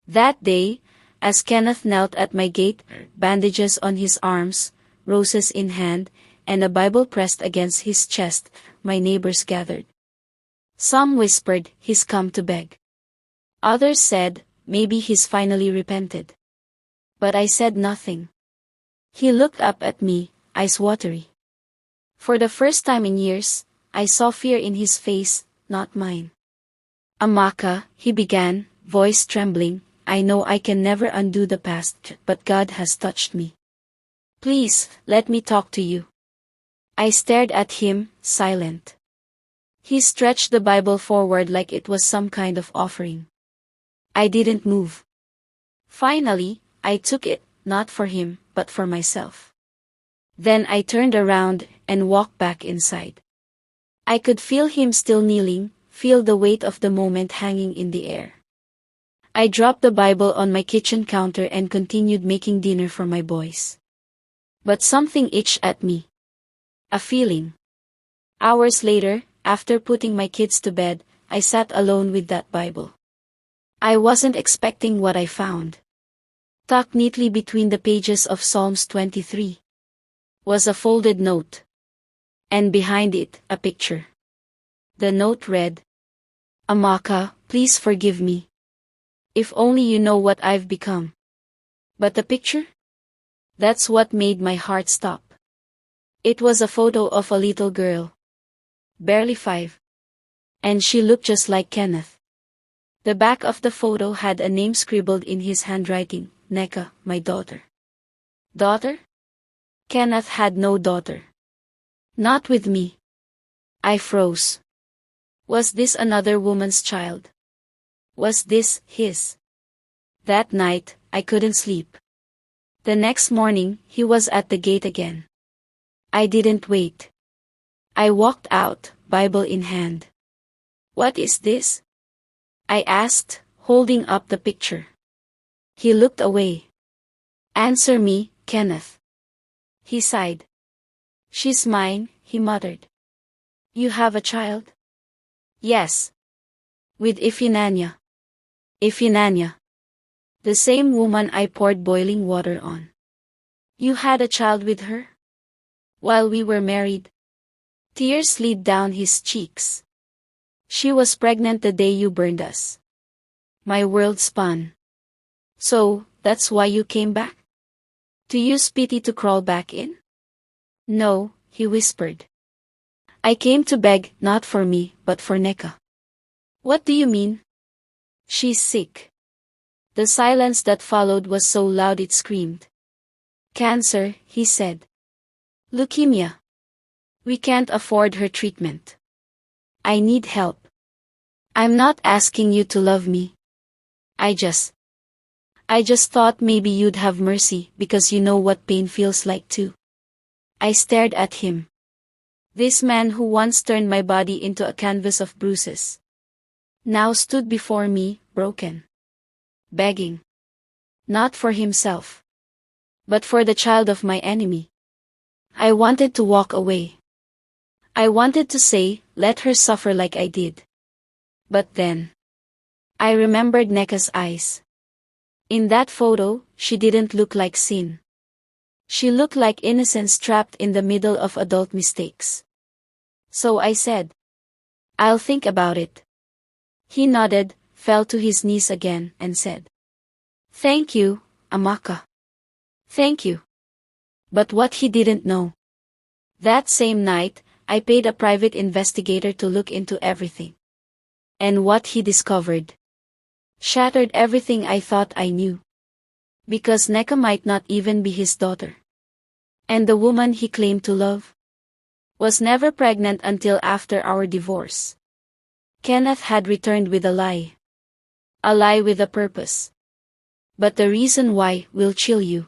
That day, as Kenneth knelt at my gate, bandages on his arms, roses in hand, and a Bible pressed against his chest, my neighbors gathered. Some whispered, "He's come to beg." Others said, "Maybe he's finally repented." But I said nothing. He looked up at me, eyes watery. For the first time in years, I saw fear in his face, not mine. "Amaka," he began, voice trembling, "I know I can never undo the past, but God has touched me. Please, let me talk to you." I stared at him, silent. He stretched the Bible forward like it was some kind of offering. I didn't move. Finally, I took it, not for him, but for myself. Then I turned around and walked back inside. I could feel him still kneeling, feel the weight of the moment hanging in the air. I dropped the Bible on my kitchen counter and continued making dinner for my boys. But something itched at me. A feeling. Hours later, after putting my kids to bed, I sat alone with that Bible. I wasn't expecting what I found. Tucked neatly between the pages of Psalms 23 was a folded note. And behind it, a picture. The note read, "Amaka, please forgive me. If only you know what I've become." But the picture? That's what made my heart stop. It was a photo of a little girl. Barely 5. And she looked just like Kenneth. The back of the photo had a name scribbled in his handwriting, Neka, my daughter. Daughter? Kenneth had no daughter. Not with me. I froze. Was this another woman's child? Was this his? That night, I couldn't sleep. The next morning, he was at the gate again. I didn't wait. I walked out, Bible in hand. "What is this?" I asked, holding up the picture. He looked away. "Answer me, Kenneth." He sighed. "She's mine," he muttered. "You have a child?" "Yes. With Ifinanya." "Ifinanya. The same woman I poured boiling water on." "You had a child with her? While we were married?" Tears slid down his cheeks. "She was pregnant the day you burned us." My world spun. "So, that's why you came back? To use pity to crawl back in?" "No," he whispered. "I came to beg, not for me, but for Neka." "What do you mean?" "She's sick." The silence that followed was so loud it screamed. "Cancer," he said. "Leukemia. We can't afford her treatment. I need help." "I'm not asking you to love me. I just thought maybe you'd have mercy because you know what pain feels like too." I stared at him. This man who once turned my body into a canvas of bruises now stood before me, broken. Begging. Not for himself. But for the child of my enemy. I wanted to walk away. I wanted to say, "Let her suffer like I did." But then I remembered Neka's eyes. In that photo, she didn't look like sin. She looked like innocence trapped in the middle of adult mistakes. So I said, "I'll think about it." He nodded, fell to his knees again, and said, "Thank you, Amaka. Thank you." But what he didn't know. That same night, I paid a private investigator to look into everything. And what he discovered shattered everything I thought I knew. Because Neka might not even be his daughter. And the woman he claimed to love was never pregnant until after our divorce. Kenneth had returned with a lie. A lie with a purpose. But the reason why will chill you.